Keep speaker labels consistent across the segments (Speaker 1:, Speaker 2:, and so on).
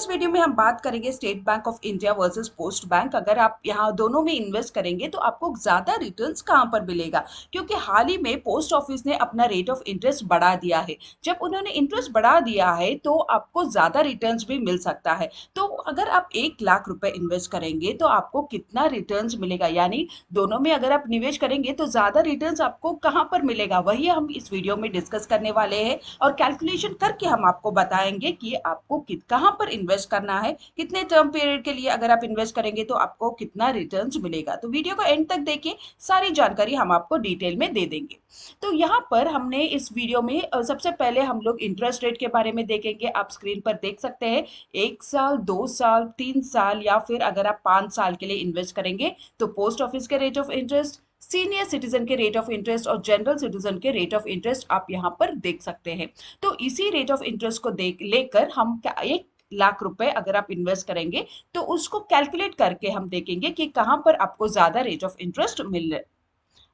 Speaker 1: इस वीडियो में हम बात करेंगे state bank of India versus post bank. अगर आप यहाँ दोनों में इन्वेस्ट करेंगे तो आपको ज्यादा रिटर्न्स कहाँ पर मिलेगा, क्योंकि हाल ही में पोस्ट ऑफिस ने अपना रेट ऑफ इंटरेस्ट बढ़ा दिया है। जब उन्होंने इंटरेस्ट बढ़ा दिया है तो आपको ज्यादा रिटर्न्स भी मिल सकता है। तो अगर आप 1 लाख रुपए इन्वेस्ट करेंगे तो आपको कितना रिटर्न्स मिलेगा, यानी दोनों में अगर आप निवेश करेंगे तो ज्यादा रिटर्न्स आपको कहाँ पर मिलेगा, वही हम इस वीडियो में डिस्कस करने वाले हैं। और कैलकुलेशन करके हम आपको बताएंगे कि आपको कहाँ पर इन्वेस्ट करना है, कितने टर्म पीरियड के लिए अगर आप इन्वेस्ट करेंगे तो आपको कितना रिटर्न्स मिलेगा। तो वीडियो को एंड तक देखिए, सारी जानकारी हम आपको डिटेल में दे देंगे। तो यहाँ पर हमने इस वीडियो में सबसे पहले हम लोग इंटरेस्ट रेट के बारे में देखेंगे। आप स्क्रीन पर देख सकते हैं 1 साल, 2 साल, 3 साल या फिर अगर आप 5 साल के लिए इन्वेस्ट करेंगे तो पोस्ट ऑफिस के rate of interest, senior citizen के रेट ऑफ इंटरेस्ट और जनरल सिटीजन के रेट ऑफ इंटरेस्ट आप यहाँ पर देख सकते हैं। तो इसी रेट ऑफ इंटरेस्ट को देख लेकर हम 1 लाख रुपए अगर आप इन्वेस्ट करेंगे तो उसको कैलकुलेट करके हम देखेंगे कि कहां पर आपको ज्यादा रेट ऑफ इंटरेस्ट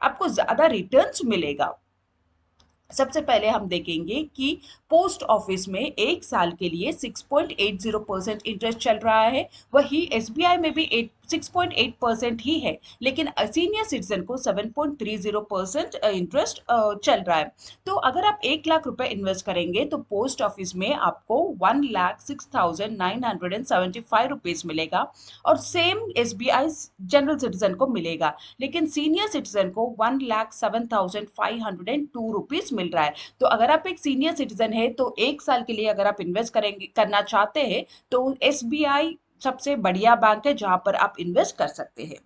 Speaker 1: आपको ज्यादा रिटर्न्स मिलेगा। सबसे पहले हम देखेंगे कि पोस्ट ऑफिस में 1 साल के लिए 6.80% इंटरेस्ट चल रहा है, वही एसबीआई में भी 6.8% ही है, लेकिन सीनियर सिटीजन को 7.30% इंटरेस्ट चल रहा है। तो अगर आप 1 लाख रुपए इन्वेस्ट करेंगे तो पोस्ट ऑफिस में आपको 1,06,975 मिलेगा और सेम एसबीआई जनरल सिटीजन को मिलेगा, लेकिन सीनियर सिटीजन को 1,07,502 मिल रहा है। तो अगर आप एक सीनियर सिटीजन है तो 1 साल के लिए अगर आप इन्वेस्ट करना चाहते हैं तो एसबीआई सबसे बढ़िया बैंक है जहां पर आप इन्वेस्ट कर सकते हैं।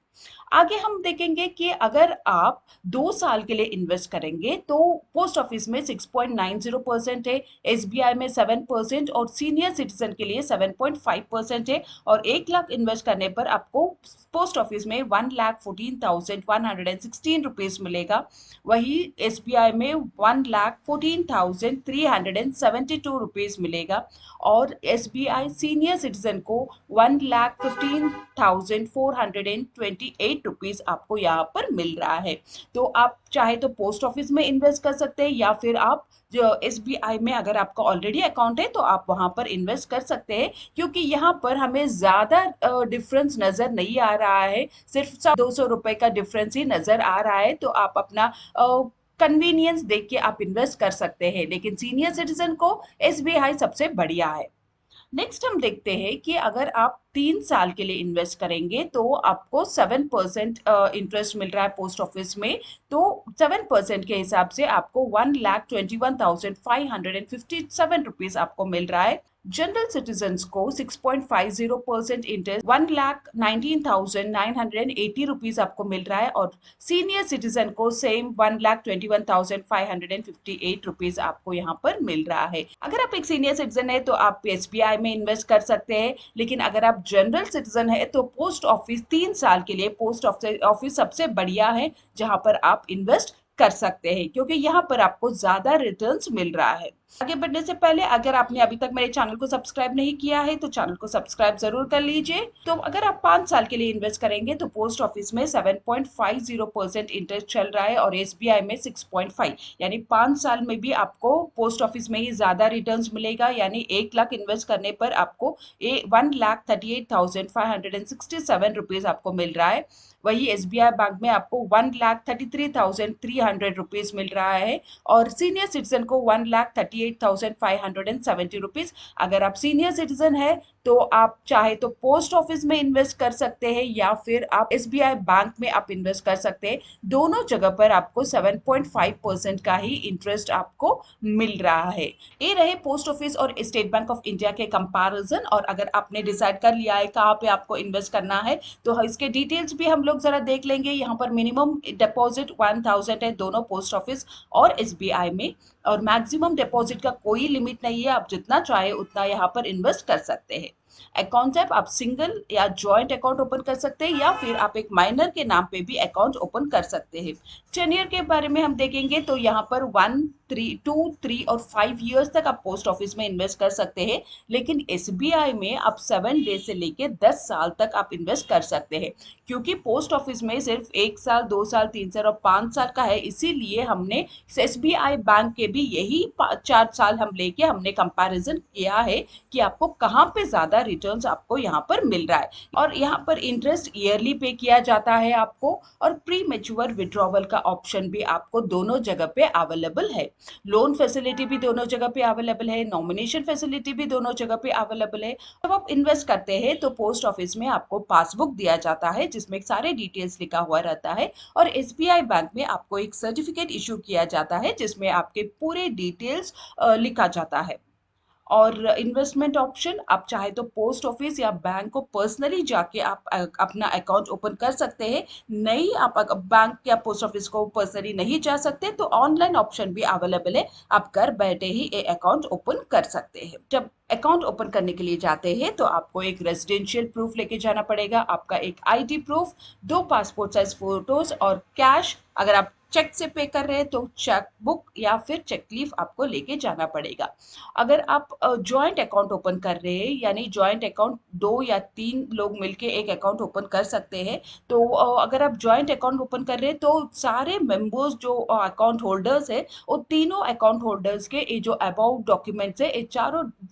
Speaker 1: आगे हम देखेंगे कि अगर आप 2 साल के लिए इन्वेस्ट करेंगे तो पोस्ट ऑफिस में 6.90% है, एसबीआई में 7% और सीनियर सिटीजन के लिए 7.5% है। और 1 लाख इन्वेस्ट करने पर आपको पोस्ट ऑफिस में 1,14,116 रुपीज मिलेगा, वही एसबीआई में 1,14,372 रुपीज मिलेगा और एसबीआई सीनियर सिटीजन को 1,15,428 रुपीज आपको यहाँ पर मिल रहा है। तो आप चाहे तो पोस्ट ऑफिस में इन्वेस्ट कर सकते हैं या फिर आप जो एसबीआई में अगर आपका ऑलरेडी अकाउंट है तो आप वहां पर इन्वेस्ट कर सकते हैं, क्योंकि यहाँ पर हमें ज्यादा डिफरेंस नजर नहीं आ रहा है, सिर्फ 200 रुपए का डिफरेंस ही नजर आ रहा है। तो आप अपना कन्वीनियंस देख के आप इन्वेस्ट कर सकते हैं, लेकिन सीनियर सिटीजन को एसबीआई सबसे बढ़िया है। नेक्स्ट हम देखते हैं कि अगर आप 3 साल के लिए इन्वेस्ट करेंगे तो आपको 7% इंटरेस्ट मिल रहा है पोस्ट ऑफिस में। तो 7% के हिसाब से आपको 1,21,557 रुपीज आपको मिल रहा है। जनरल सिटीजन्स को 6.50% इंटरेस्ट 1,19,980 रुपीज आपको मिल रहा है और सीनियर सिटीजन को सेम 1,21,558 रुपीज आपको यहाँ पर मिल रहा है। अगर आप एक सीनियर सिटीजन है तो आप एसबीआई में इन्वेस्ट कर सकते हैं, लेकिन अगर आप जनरल सिटीजन है तो पोस्ट ऑफिस 3 साल के लिए पोस्ट ऑफिस सबसे बढ़िया है जहां पर आप इन्वेस्ट कर सकते हैं, क्योंकि यहाँ पर आपको ज्यादा रिटर्न्स मिल रहा है। आगे बढ़ने से पहले अगर आपने अभी तक मेरे चैनल को सब्सक्राइब नहीं किया है तो चैनल को सब्सक्राइब जरूर कर लीजिए। तो अगर आप 5 साल के लिए इन्वेस्ट करेंगे तो पोस्ट ऑफिस में 7.50% इंटरेस्ट चल रहा है और एसबीआई में 6.5, यानी 5 साल में भी आपको पोस्ट ऑफिस में ही ज्यादा रिटर्न्स मिलेगा। यानी 1 लाख इन्वेस्ट करने पर आपको 1,38,567 रुपीज आपको मिल रहा है, वही एसबीआई बैंक में आपको 1,33,300 रुपीज मिल रहा है और सीनियर सिटीजन को 1,38,570 रुपीज। अगर आप सीनियर सिटीजन है तो आप चाहे तो पोस्ट ऑफिस में इन्वेस्ट कर सकते हैं या फिर आप एसबीआई बैंक में आप इन्वेस्ट कर सकते हैं। दोनों जगह पर आपको 7.5% का ही इंटरेस्ट आपको मिल रहा है। ये रहे पोस्ट ऑफिस और स्टेट बैंक ऑफ इंडिया के कंपैरिजन। और अगर आपने डिसाइड कर लिया है कहाँ पे आपको इन्वेस्ट करना है तो इसके डिटेल्स भी हम लोग जरा देख लेंगे। यहाँ पर मिनिमम डिपॉजिट 1,000 है दोनों पोस्ट ऑफिस और एसबीआई में, और मैक्सिमम डिपॉजिट का कोई लिमिट नहीं है, आप जितना चाहे उतना यहाँ पर इन्वेस्ट कर सकते हैं। अकाउंट टाइप आप सिंगल या जॉइंट अकाउंट ओपन कर सकते हैं या फिर आप एक माइनर के नाम पे भी अकाउंट ओपन कर सकते हैं। टेन्योर के बारे में हम देखेंगे तो यहाँ पर 1, 3, 2, 3 और 5 इयर्स तक आप पोस्ट ऑफिस में इन्वेस्ट कर सकते हैं, लेकिन एसबीआई में आप 7 डेज से लेके 10 साल तक आप इन्वेस्ट कर सकते हैं। क्योंकि पोस्ट ऑफिस में सिर्फ 1 साल, 2 साल, 3 साल और 5 साल का है, इसीलिए हमने एसबीआई बैंक के भी यही 3-4 साल हम लेके हमने कंपैरिजन किया है कि आपको कहाँ पे ज़्यादा रिटर्न्स आपको यहाँ पर मिल रहा है। और यहाँ पर इंटरेस्ट ईयरली पे किया जाता है आपको, और प्री मैच्योर विड्रॉवल का ऑप्शन भी आपको दोनों जगह पे अवेलेबल है। लोन फैसिलिटी भी दोनों जगह पे अवेलेबल है, नॉमिनेशन फैसिलिटी भी दोनों जगह पे अवेलेबल है। जब आप इन्वेस्ट करते हैं तो पोस्ट ऑफिस में आपको पासबुक दिया जाता है जिसमें सारे डिटेल्स लिखा हुआ रहता है, और एसबीआई बैंक में आपको एक सर्टिफिकेट इशू किया जाता है जिसमें आपके पूरे डिटेल्स लिखा जाता है। और इन्वेस्टमेंट ऑप्शन आप चाहे तो पोस्ट ऑफिस या बैंक को पर्सनली जाके आप अपना अकाउंट ओपन कर सकते हैं। नहीं, आप बैंक या पोस्ट ऑफिस को पर्सनली नहीं जा सकते तो ऑनलाइन ऑप्शन भी अवेलेबल है, आप घर बैठे ही ये अकाउंट ओपन कर सकते हैं। जब अकाउंट ओपन करने के लिए जाते हैं तो आपको एक रेजिडेंशियल प्रूफ लेके जाना पड़ेगा, आपका एक ID proof, 2 passport size photos और कैश। अगर आप चेक से पे कर रहे हैं तो चेक बुक या फिर चेक लीफ आपको लेके जाना पड़ेगा। अगर आप जॉइंट अकाउंट ओपन कर रहे हैं, यानी जॉइंट अकाउंट 2 या 3 लोग मिलके एक अकाउंट ओपन कर सकते हैं, तो अगर आप जॉइंट अकाउंट ओपन कर रहे हैं तो सारे मेंबर्स जो अकाउंट होल्डर्स है, वो तीनों अकाउंट होल्डर्स के ये जो अबाउट डॉक्यूमेंट्स है, ये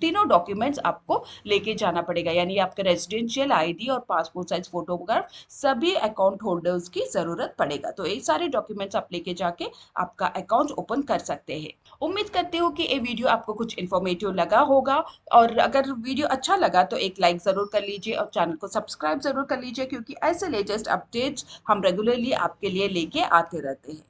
Speaker 1: तीनों डॉक्यूमेंट्स आपको लेके जाना पड़ेगा। यानी आपके रेजिडेंशियल आईडी और पासपोर्ट साइज फोटोग्राफ सभी अकाउंट होल्डर्स की जरूरत पड़ेगा। तो ये सारे डॉक्यूमेंट्स आप लेके जाके आपका अकाउंट ओपन कर सकते हैं। उम्मीद करते हो कि ये वीडियो आपको कुछ इन्फॉर्मेटिव लगा होगा, और अगर वीडियो अच्छा लगा तो एक लाइक ज़रूर कर लीजिए और चैनल को सब्सक्राइब ज़रूर कर लीजिए, क्योंकि ऐसे लेटेस्ट अपडेट्स हम रेगुलरली आपके लिए लेके आते रहते हैं।